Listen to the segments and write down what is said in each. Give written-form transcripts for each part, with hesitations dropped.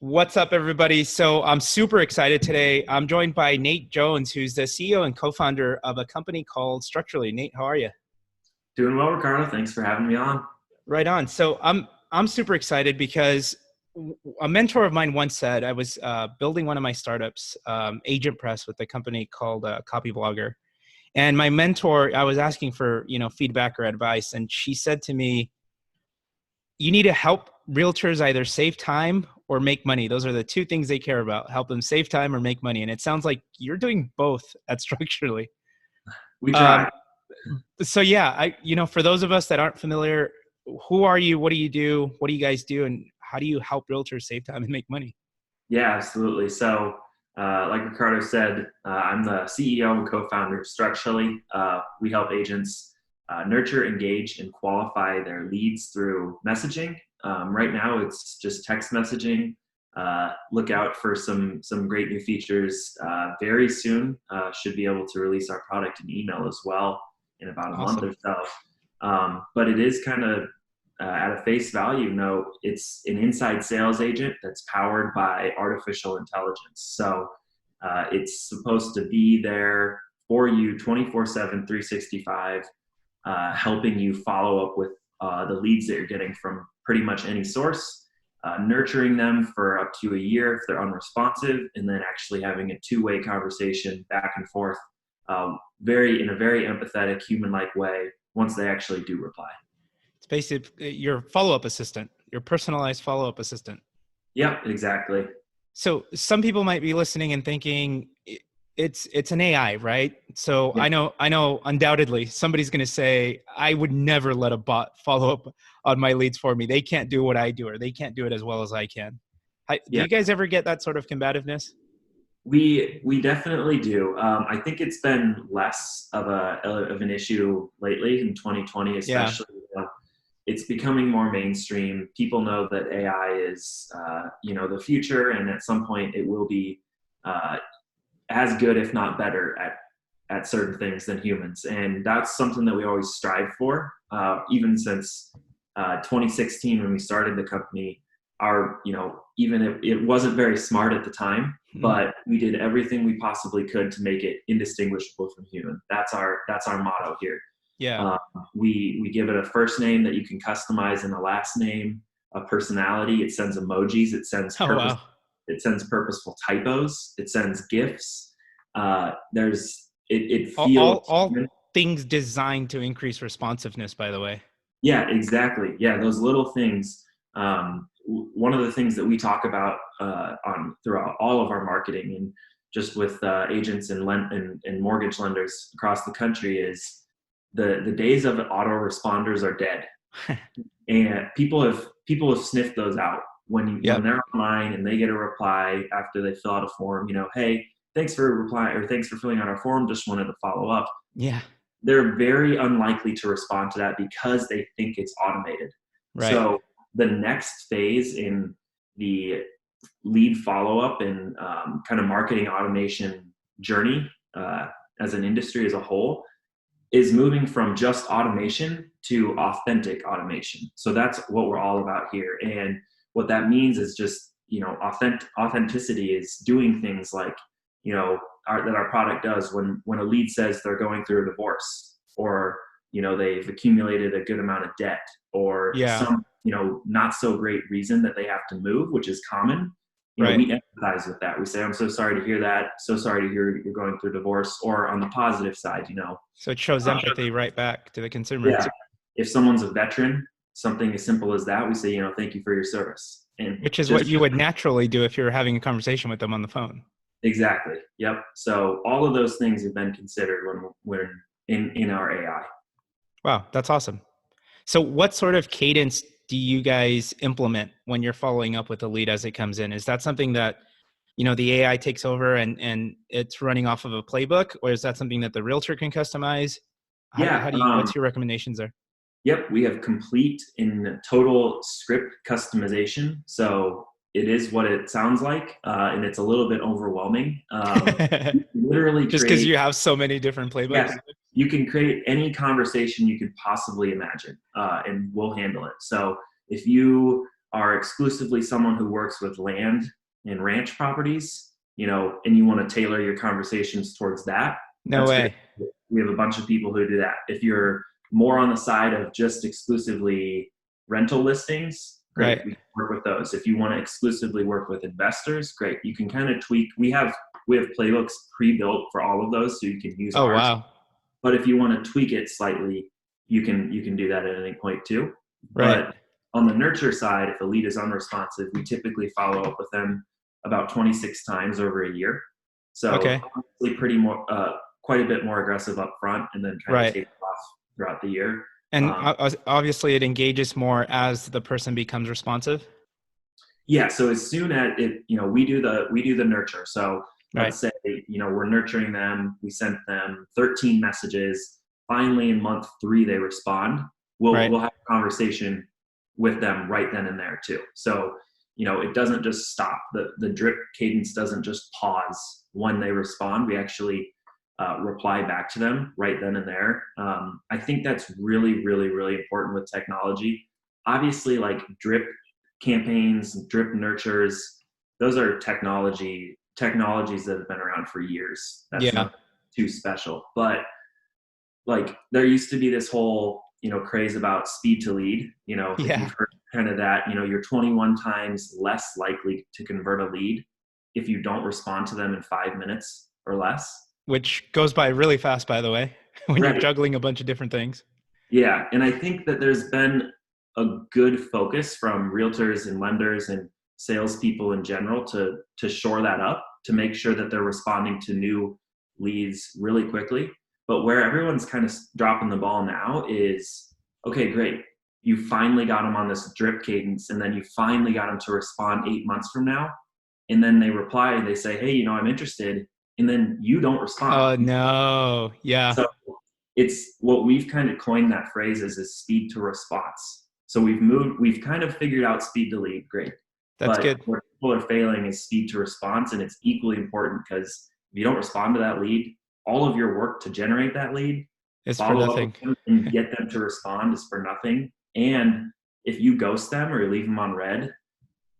What's up, everybody? So I'm super excited today. I'm joined by Nate Joens, who's the CEO and co-founder of a company called Structurley. Nate, how are you? Doing well, Ricardo. Thanks for having me on. Right on. So I'm super excited because a mentor of mine once said I was building one of my startups, Agent Press, with a company called Copy Blogger. And my mentor, I was asking for feedback or advice, and she said to me, "You need to help realtors either save time or make money. Those are the two things they care about. Help them save time or make money." And it sounds like you're doing both at Structurally. We Um, try. so yeah, for those of us that aren't familiar, who are you? What do you do? What do you guys do? And how do you help realtors save time and make money? Yeah, absolutely. Like Ricardo said, I'm the CEO and co-founder of Structurley. We help agents nurture, engage, and qualify their leads through messaging. Right now, it's just text messaging. Look out for some great new features very soon. Should be able to release our product in email as well in about a month Awesome. or so. But it is kind of at a face value note, it's an inside sales agent that's powered by artificial intelligence. So it's supposed to be there for you 24/7, 365, helping you follow up with the leads that you're getting from pretty much any source, nurturing them for up to a year if they're unresponsive, and then actually having a two-way conversation back and forth, in a very empathetic, human-like way once they actually do reply. It's basically your follow-up assistant, your personalized follow-up assistant. Yep, exactly. So some people might be listening and thinking it's an AI, right? So Yeah. I know undoubtedly somebody's going to say, I would never let a bot follow up on my leads for me. They can't do what I do, or they can't do it as well as I can. Do Yeah. you guys ever get that sort of combativeness? We definitely do. I think it's been less of an issue lately in 2020, Yeah. especially. It's becoming more mainstream. People know that AI is the future, and at some point it will be uh, as good, if not better, at certain things than humans. And that's something that we always strive for. Even since 2016, when we started the company, even if it wasn't very smart at the time, Mhm. but we did everything we possibly could to make it indistinguishable from human. That's our motto here. Yeah. Uh, we give it a first name that you can customize, and a last name, a personality. It sends emojis. Oh, wow. It sends purposeful typos. It sends GIFs. It feels All things designed to increase responsiveness, by the way. Yeah, exactly. Yeah, those little things. One of the things that we talk about on throughout all of our marketing and just with agents and mortgage lenders across the country is the days of autoresponders are dead, and people have sniffed those out when Yep. they're online and they get a reply after they fill out a form. Hey, thanks for replying, or thanks for filling out our form. Just wanted to follow up. Yeah. They're very unlikely to respond to that because they think it's automated. Right. So the next phase in the lead follow-up and kind of marketing automation journey as an industry as a whole is moving from just automation to authentic automation. So that's what we're all about here. And what that means is just, authenticity is doing things like, that our product does when a lead says they're going through a divorce, or, they've accumulated a good amount of debt, or Yeah. some, not so great reason that they have to move, which is common. Right. We empathize with that. We say, I'm so sorry to hear that. So sorry to hear you're going through divorce. Or on the positive side, So it shows uh, empathy right back to the consumer. yeah, if someone's a veteran, something as simple as that, we say, thank you for your service. And Which is what just you would naturally do if you're having a conversation with them on the phone. exactly. Yep. So all of those things have been considered when we're in our AI. Wow, that's awesome. So what sort of cadence do you guys implement when you're following up with a lead as it comes in? Is that something that, the AI takes over and it's running off of a playbook, or is that something that the realtor can customize? Yeah. What's your recommendations there? Yep. We have complete and total script customization. So it is what it sounds like, and it's a little bit overwhelming. Literally Just because create. you have so many different playbooks? Yes, you can create any conversation you could possibly imagine, and we'll handle it. So if you are exclusively someone who works with land and ranch properties, and you want to tailor your conversations towards that, No that's great. way. We have a bunch of people who do that. If you're more on the side of just exclusively rental listings, great, Right. we can work with those. If you want to exclusively work with investors, great. You can kind of tweak. We have playbooks pre-built for all of those, so you can use Oh, ours. wow. But if you want to tweak it slightly, you can do that at any point too. Right. But on the nurture side, if a lead is unresponsive, we typically follow up with them about 26 times over a year. So Okay. obviously quite a bit more aggressive up front, and then kind of take it off throughout the year. And obviously it engages more as the person becomes responsive. Yeah. So as soon as we do the nurture. So let's say, we're nurturing them. We sent them 13 messages. Finally, in month 3, they respond. We'll have a conversation with them right then and there too. So, it doesn't just stop. The drip cadence doesn't just pause when they respond. We actually reply back to them right then and there. I think that's really, really, really important with technology. Obviously, like drip campaigns, drip nurtures, those are technologies that have been around for years. That's not too special. But like there used to be this whole, craze about speed to lead. If you've heard kind of that, you're 21 times less likely to convert a lead if you don't respond to them in 5 minutes or less. Which goes by really fast, by the way, when you're juggling a bunch of different things. Yeah. And I think that there's been a good focus from realtors and lenders and salespeople in general to shore that up, to make sure that they're responding to new leads really quickly. But where everyone's kind of dropping the ball now is, okay, great. You finally got them on this drip cadence, and then you finally got them to respond 8 months from now. And then they reply and they say, hey, I'm interested. And then you don't respond. Oh, no. Yeah. So it's what we've kind of coined that phrase as is speed to response. So we've kind of figured out speed to lead. Great. That's good. Where people are failing is speed to response. And it's equally important, because if you don't respond to that lead, all of your work to generate that lead is for nothing. And get them to respond is for nothing. And if you ghost them or leave them on red,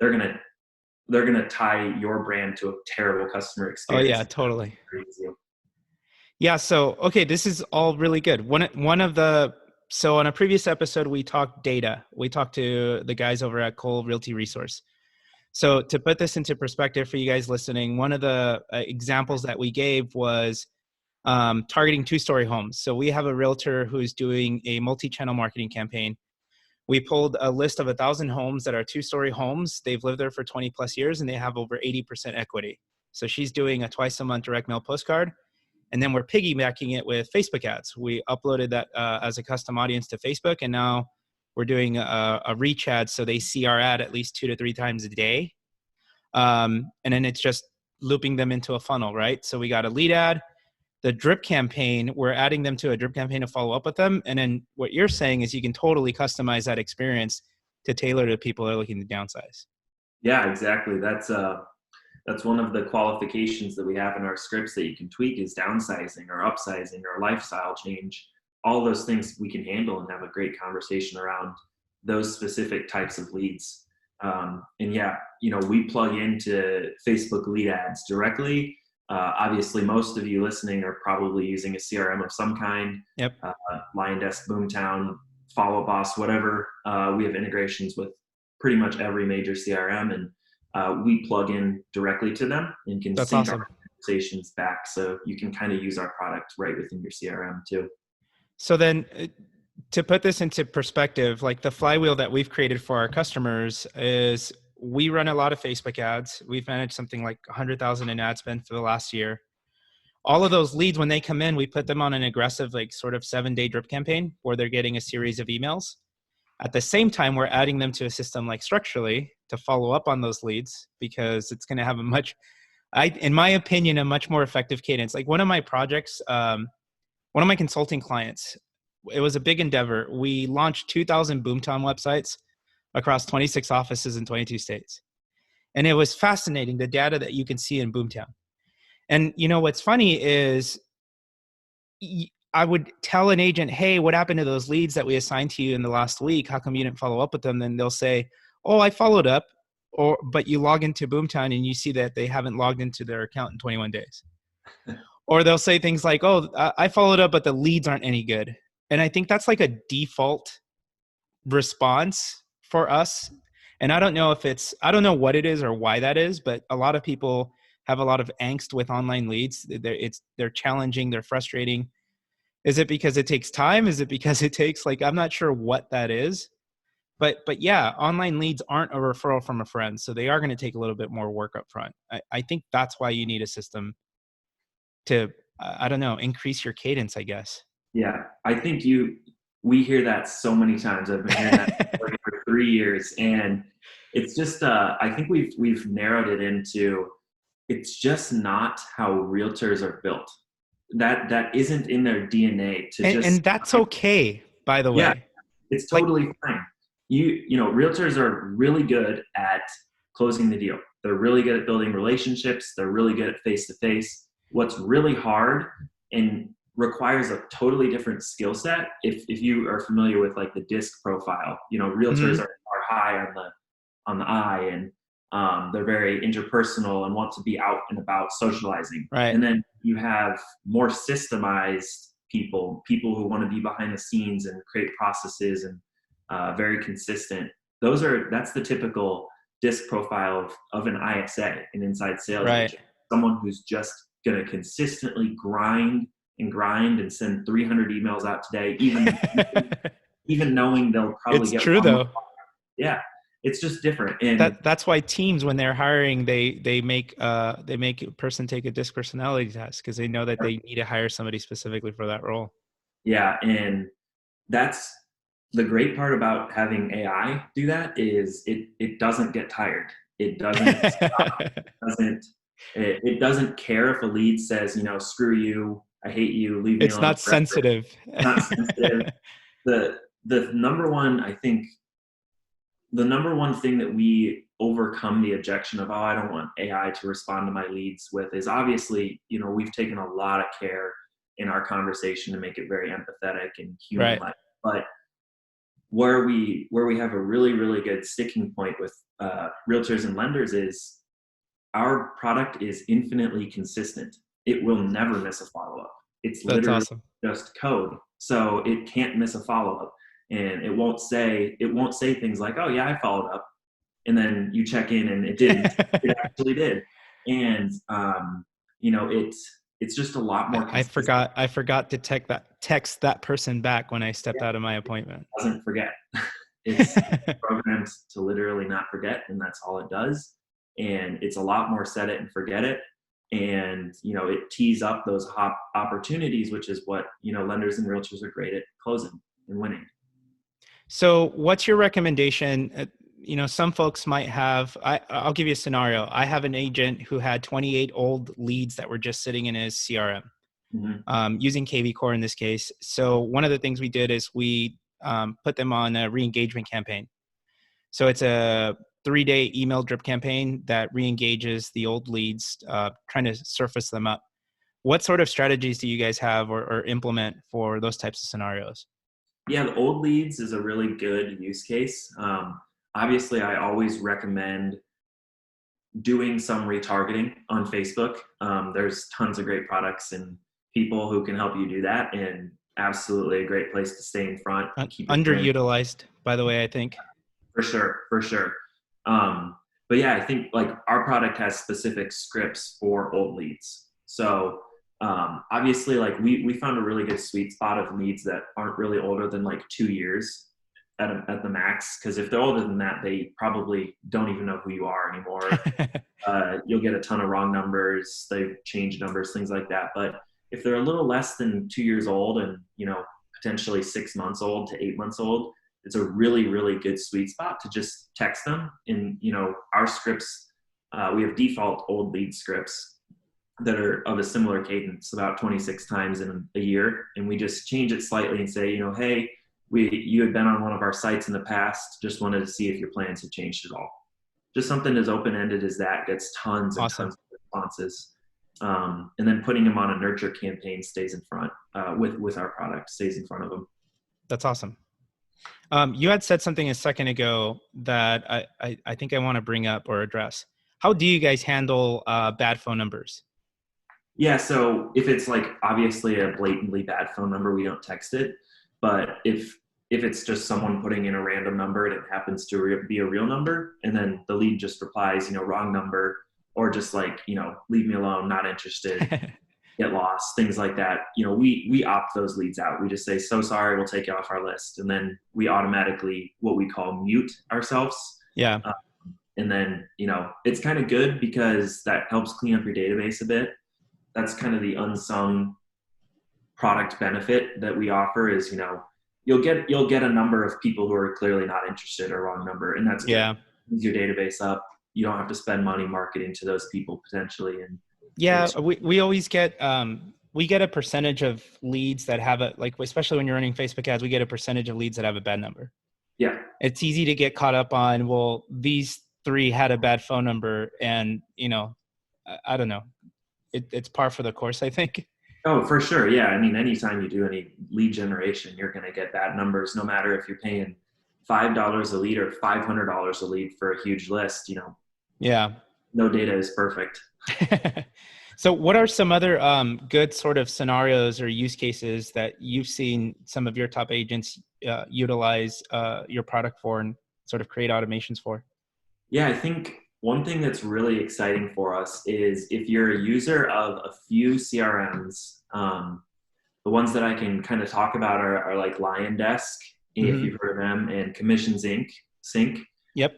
they're gonna tie your brand to a terrible customer experience. Oh yeah, totally. Yeah. So okay, this is all really good. So on a previous episode, we talked data. We talked to the guys over at Cole Realty Resource. So to put this into perspective for you guys listening, one of the examples that we gave was targeting 2-story homes. So we have a realtor who's doing a multi-channel marketing campaign. We pulled a list of 1,000 homes that are 2-story homes. They've lived there for 20 plus years and they have over 80% equity. So she's doing a twice a month direct mail postcard. And then we're piggybacking it with Facebook ads. We uploaded that as a custom audience to Facebook. And now we're doing a reach ad. So they see our ad at least 2 to 3 times a day. And then it's just looping them into a funnel, right? So we got a lead ad. The drip campaign, we're adding them to a drip campaign to follow up with them. And then what you're saying is you can totally customize that experience to tailor to people that are looking to downsize. Yeah, exactly. That's one of the qualifications that we have in our scripts that you can tweak is downsizing or upsizing or lifestyle change. All those things we can handle and have a great conversation around those specific types of leads. And yeah, we plug into Facebook lead ads directly. Obviously, most of you listening are probably using a CRM of some kind. Yep. LionDesk, Boomtown, Follow Boss, whatever. We have integrations with pretty much every major CRM, and we plug in directly to them and can sync our conversations back. So you can kind of use our product right within your CRM too. So then to put this into perspective, like the flywheel that we've created for our customers is we run a lot of Facebook ads. We've managed something like 100,000 in ad spend for the last year. All of those leads, when they come in, we put them on an aggressive, like sort of 7-day drip campaign where they're getting a series of emails. At the same time, we're adding them to a system like Structurley to follow up on those leads, because it's going to have in my opinion, a much more effective cadence. Like one of my projects, one of my consulting clients, it was a big endeavor. We launched 2,000 Boomtown websites across 26 offices in 22 states. And it was fascinating, the data that you can see in Boomtown. And what's funny is I would tell an agent, hey, what happened to those leads that we assigned to you in the last week? How come you didn't follow up with them? Then they'll say, oh, I followed up, but you log into Boomtown and you see that they haven't logged into their account in 21 days. Or they'll say things like, oh, I followed up, but the leads aren't any good. And I think that's like a default response for us. And I don't know I don't know what it is or why that is, but a lot of people have a lot of angst with online leads. They're challenging, they're frustrating. Is it because it takes time? Is it because it takes, like, I'm not sure what that is. But yeah, online leads aren't a referral from a friend. So they are going to take a little bit more work up front. I think that's why you need a system to, I don't know, increase your cadence, I guess. Yeah, I think we hear that so many times. I've been hearing that for 3 years, and it's just I think we've narrowed it into, it's just not how realtors are built. That isn't in their DNA to And that's okay, by the yeah, way. it's Like, totally fine. You know, realtors are really good at closing the deal. They're really good at building relationships. They're really good at face to face. What's really hard and requires a totally different skill set, if you are familiar with like the disc profile, you know, realtors mhm, are high on the eye, and they're very interpersonal and want to be out and about socializing. right. And then you have more systemized people who want to be behind the scenes and create processes and very consistent. That's the typical disc profile of an ISA, an inside sales Right. agent. Someone who's just going to consistently grind and send 300 emails out today, even knowing they'll probably It's get true one more. though. Yeah, it's just different. And That's why teams, when they're hiring, they make a person take a disc personality test because they know that they need to hire somebody specifically for that role. yeah, and that's the great part about having AI do that, is it doesn't get tired. It doesn't stop. Doesn't it doesn't care if a lead says, you know, screw you, I hate you, leave me It's alone not forever. sensitive. It's not sensitive. The number one, I think, the number one thing that we overcome the objection of, oh, I don't want AI to respond to my leads with, is obviously, you know, we've taken a lot of care in our conversation to make it very empathetic and human Right. like. But where we have a really, really good sticking point with realtors and lenders is our product is infinitely consistent. It will never miss a follow-up. It's That's literally awesome. just code. So it can't miss a follow-up. And it won't say things like, oh yeah, I followed up. And then you check in and it didn't. It actually did. And you know, it's just a lot more consistent. I forgot to text that person back when I stepped out of my appointment. It doesn't forget. It's programmed to literally not forget, and that's all it does. And it's a lot more set it and forget it. And you know, it tees up those opportunities, which is what, you know, lenders and realtors are great at closing and winning. So what's your recommendation? You know, some folks might have, I'll give you a scenario. I have an agent who had 28 old leads that were just sitting in his CRM, using KV Core in this case. So one of the things we did is we put them on a re-engagement campaign. So it's a 3-day email drip campaign that re-engages the old leads, trying to surface them up. What sort of strategies do you guys have or implement for those types of scenarios? Yeah, the old leads is a really good use case. Obviously, I always recommend doing some retargeting on Facebook. There's tons of great products and people who can help you do that, and absolutely a great place to stay in front. Keep it Underutilized, by the way, I think. for sure, for sure. But yeah, I think like our product has specific scripts for old leads. So obviously, like we found a really good sweet spot of leads that aren't really older than like 2 years at the max. Because if they're older than that, they probably don't even know who you are anymore. You'll get a ton of wrong numbers. They change numbers, things like that. But if they're a little less than 2 years old and, you know, potentially 6 months old to 8 months old, it's a really, really good sweet spot to just text them. And, you know, our scripts, we have default old lead scripts that are of a similar cadence, about 26 times in a year. And we just change it slightly and say, you know, hey, you had been on one of our sites in the past, just wanted to see if your plans have changed at all. Just something as open-ended as that gets tons and Awesome. tons of responses. And then putting them on a nurture campaign stays in front with our product, stays in front of them. That's awesome. You had said something a second ago that I think I want to bring up or address. How do you guys handle bad phone numbers? Yeah, so if it's like obviously a blatantly bad phone number, we don't text it. But if it's just someone putting in a random number and it happens to be a real number, and then the lead just replies, wrong number, or just like, leave me alone, not interested, get lost, things like that. We opt those leads out. We just say, so sorry, we'll take you off our list. And then we automatically, what we call mute ourselves. Yeah. And then, it's kind of good because that helps clean up your database a bit. That's kind of the unsung product benefit that we offer is, you'll get a number of people who are clearly not interested or wrong number. And that's good. Yeah. Cleans your database up. You don't have to spend money marketing to those people potentially. And yeah, we always get, we get a percentage of leads that have especially when you're running Facebook ads, we get a percentage of leads that have a bad number. Yeah. It's easy to get caught up on, well, these 3 had a bad phone number and, I don't know. It's par for the course, I think. Oh, for sure. Yeah. I mean, anytime you do any lead generation, you're going to get bad numbers, no matter if you're paying $5 a lead or $500 a lead for a huge list, Yeah. No data is perfect. So what are some other good sort of scenarios or use cases that you've seen some of your top agents utilize your product for and sort of create automations for? Yeah, I think one thing that's really exciting for us is if you're a user of a few CRMs, the ones that I can kind of talk about are like Lion Desk, if you've heard of them, and Commissions Sync. Yep.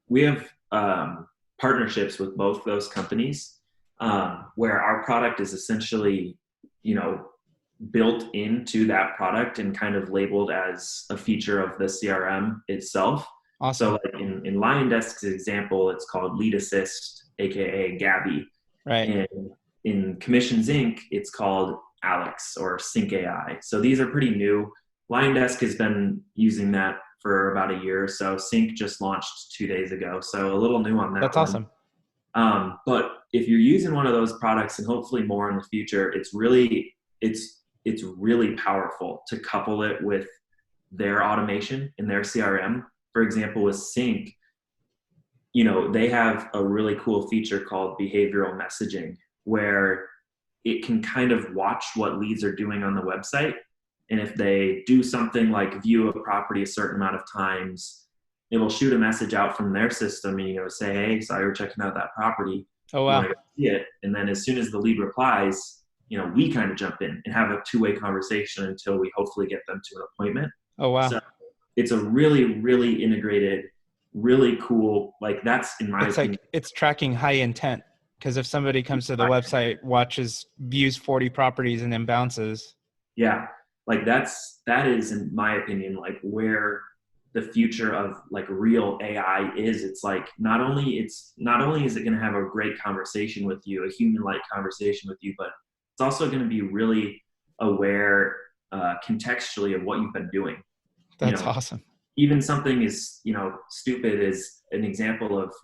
We have partnerships with both those companies where our product is essentially, built into that product and kind of labeled as a feature of the CRM itself. Awesome. So like in Lion Desk's example, it's called Lead Assist, aka Gabby. Right. And in Commissions Inc., it's called Alex or Sync AI. So these are pretty new. Lion Desk has been using that for about a year or so. Sync just launched 2 days ago, so a little new on that. That's one. Awesome. But if you're using one of those products, and hopefully more in the future, it's really powerful to couple it with their automation in their CRM. For example, with Sync, they have a really cool feature called behavioral messaging, where it can kind of watch what leads are doing on the website. And if they do something like view a property a certain amount of times, it will shoot a message out from their system and, say, hey, sorry, we're checking out that property. Oh, wow. You see it. And then as soon as the lead replies, we kind of jump in and have a two-way conversation until we hopefully get them to an appointment. Oh, wow. So it's a really, really integrated, really cool, that's in my opinion. Like it's tracking high intent, because if somebody comes to the website, views 40 properties and then bounces. Yeah. That is in my opinion, where the future of real AI is. It's not only is it going to have a great conversation with you, a human-like conversation with you, but it's also going to be really aware contextually of what you've been doing. That's awesome. Even something as stupid as an example of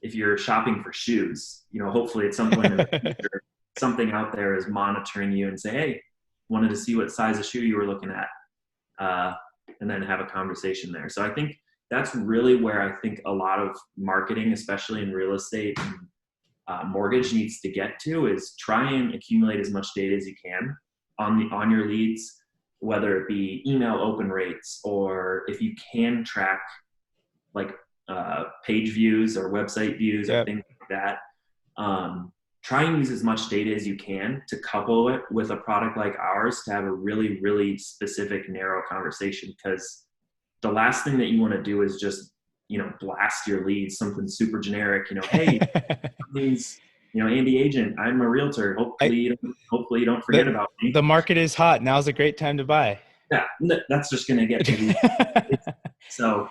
if you're shopping for shoes, hopefully at some point in the future, something out there is monitoring you and say, hey, wanted to see what size of shoe you were looking at, and then have a conversation there. So I think that's really where I think a lot of marketing, especially in real estate and mortgage, needs to get to, is try and accumulate as much data as you can on your leads, whether it be email open rates, or if you can track page views or website views or things like that. Try and use as much data as you can to couple it with a product like ours to have a really, really specific, narrow conversation. Because the last thing that you want to do is just, blast your leads, something super generic, hey, means, Andy Agent, I'm a realtor. Hopefully you don't forget about me. The market is hot. Now's a great time to buy. Yeah, that's just going to get to me. So,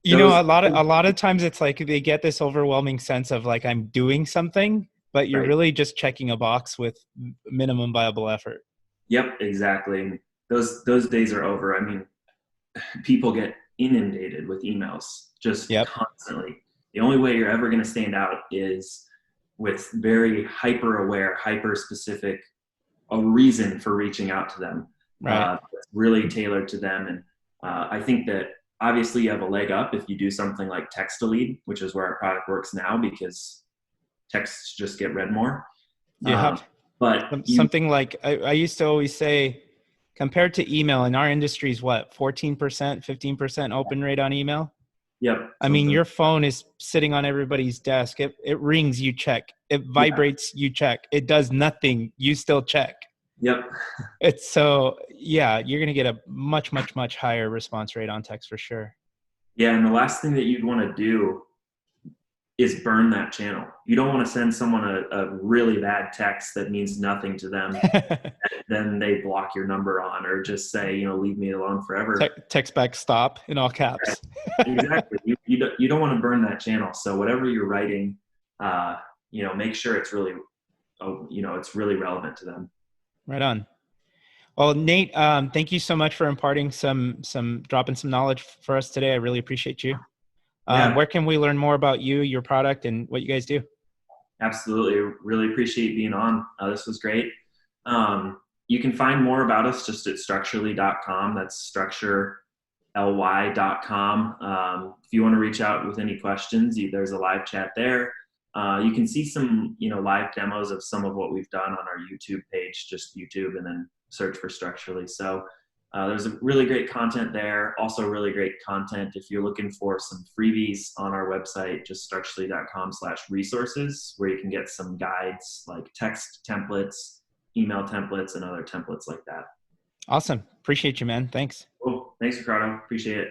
a lot of times it's like they get this overwhelming sense of I'm doing something, but you're really just checking a box with minimum viable effort. Yep, exactly. Those days are over. I mean, people get inundated with emails just constantly. The only way you're ever going to stand out is with very hyper-aware, hyper-specific, a reason for reaching out to them. Right. Really tailored to them. And I think that obviously you have a leg up if you do something like text to lead, which is where our product works now because texts just get read more. Yeah. But you, Something like I used to always say, compared to email in our industry is what, 14%, 15% open rate on email? yep, I mean, something. your phone is sitting on everybody's desk. It rings, you check. It Yeah, vibrates, you check. It does nothing, you still check. yep. It's so, yeah, you're going to get a much, much, much higher response rate on text for sure. Yeah, and the last thing that you'd want to do is burn that channel. You don't want to send someone a really bad text that means nothing to them. Then they block your number on, or just say, leave me alone forever. Text back stop in all Right. caps. Exactly. You don't want to burn that channel. So whatever you're writing, make sure it's really, it's really relevant to them. Right on. Well, Nate, thank you so much for imparting dropping some knowledge for us today. I really appreciate you. Yeah, Where can we learn more about you, your product, and what you guys do? absolutely. Really appreciate being on. This was great. You can find more about us just at structurley.com. That's structurely.com. If you want to reach out with any questions, there's a live chat there. You can see some, live demos of some of what we've done on our YouTube page, just YouTube, and then search for Structurley. So there's a really great content there. Also really great content if you're looking for some freebies on our website, just structurley.com/resources, where you can get some guides like text templates, email templates, and other templates like that. Awesome. Appreciate you, man. Thanks. Cool. Thanks, Ricardo. Appreciate it.